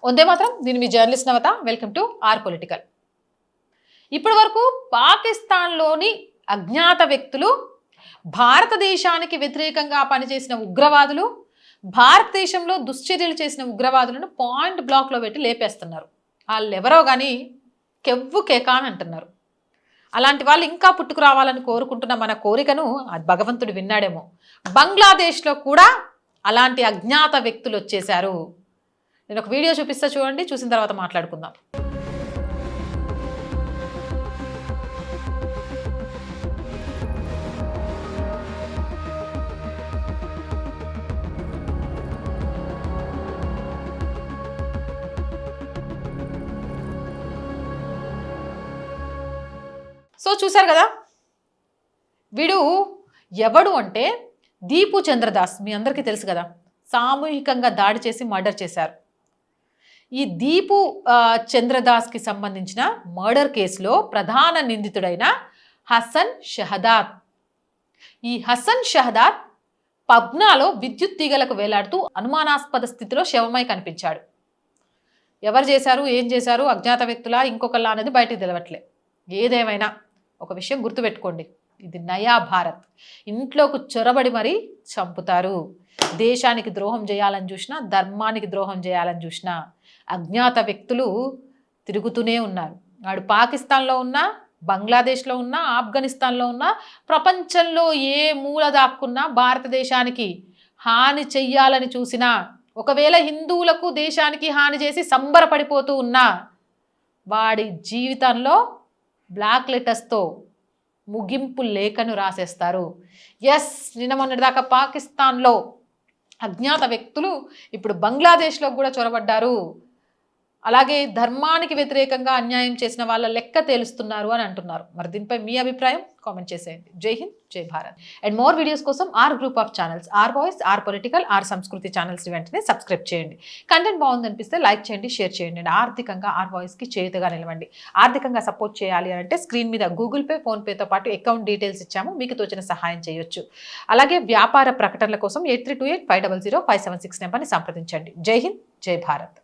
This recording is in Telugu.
వందే మాత్రం. దీని మీ జర్నలిస్ట్ నవత. Welcome to our political. ఇప్పటి వరకు పాకిస్తాన్లోని అజ్ఞాత వ్యక్తులు, భారతదేశానికి వ్యతిరేకంగా పనిచేసిన ఉగ్రవాదులు, భారతదేశంలో దుశ్చర్యలు చేసిన ఉగ్రవాదులను పాయింట్ బ్లాక్లో పెట్టి లేపేస్తున్నారు. వాళ్ళు ఎవరో కానీ కెవ్వు కేక అని అంటున్నారు. అలాంటి వాళ్ళు ఇంకా పుట్టుకు రావాలని కోరుకుంటున్న మన కోరికను భగవంతుడు విన్నాడేమో. బంగ్లాదేశ్లో కూడా అలాంటి అజ్ఞాత వ్యక్తులు వచ్చేశారు. నేను ఒక వీడియో చూపిస్తా, చూడండి. చూసిన తర్వాత మాట్లాడుకుందాం. సో చూశారు కదా, వీడు ఎవడు అంటే దీపు చంద్రదాస్. మీ అందరికీ తెలుసు కదా, సామూహికంగా దాడి చేసి మర్డర్ చేశారు. ఈ దీపు చంద్రదాస్కి సంబంధించిన మర్డర్ కేసులో ప్రధాన నిందితుడైన హసన్ షహదాద్. ఈ హసన్ షహదాద్ పబ్నాలో విద్యుత్ తీగలకు వేలాడుతూ అనుమానాస్పద స్థితిలో శవమై కనిపించాడు. ఎవరు చేశారు, ఏం చేశారు, అజ్ఞాత వ్యక్తులా ఇంకొకలా అనేది బయటికి తెలవట్లే. ఏదేమైనా ఒక విషయం గుర్తుపెట్టుకోండి, ఇది నయా భారత్. ఇంట్లోకి చొరబడి మరీ చంపుతారు. దేశానికి ద్రోహం చేయాలని చూసినా, ధర్మానికి ద్రోహం చేయాలని చూసినా అజ్ఞాత వ్యక్తులు తిరుగుతూనే ఉన్నారు. వాడు పాకిస్తాన్లో ఉన్నా, బంగ్లాదేశ్లో ఉన్నా, ఆఫ్ఘనిస్తాన్లో ఉన్నా, ప్రపంచంలో ఏ మూల దాక్కున్నా భారతదేశానికి హాని చెయ్యాలని చూసినా, ఒకవేళ హిందువులకు దేశానికి హాని చేసి సంబరపడిపోతూ ఉన్నా వాడి జీవితంలో బ్లాక్ లెటర్స్తో ముగింపు లేఖను రాసేస్తారు. ఎస్, నిన్న మొన్నటిదాకా పాకిస్తాన్లో అజ్ఞాత వ్యక్తులు ఇప్పుడు బంగ్లాదేశ్లో కూడా చొరబడ్డారు. అలాగే ధర్మానికి వ్యతిరేకంగా అన్యాయం చేసిన వాళ్ళ లెక్క తేలుస్తున్నారు అని అంటున్నారు. మరి దీనిపై మీ అభిప్రాయం కామెంట్ చేసేయండి. Jai Hind, Jai Bharat. And more videos కోసం R group of channels, R voice, R political, R Sanskriti channels వెంటనే సబ్స్క్రైబ్ చేయండి. కంటెంట్ బాగుందనిపిస్తే లైక్ చేయండి, షేర్ చేయండి. అండ్ ఆర్థికంగా ఆర్ వాయిస్కి చేతుగా నిలవండి. ఆర్థికంగా సపోర్ట్ చేయాలి అంటే స్క్రీన్ మీద గూగుల్ పే, ఫోన్పేతో పాటు అకౌంట్ డీటెయిల్స్ ఇచ్చాము, మీకు తోచిన సహాయం చేయొచ్చు. అలాగే వ్యాపార ప్రకటనల కోసం 8328500576 నెంబర్ని సంప్రదించండి. జై హింద్, జై భారత్.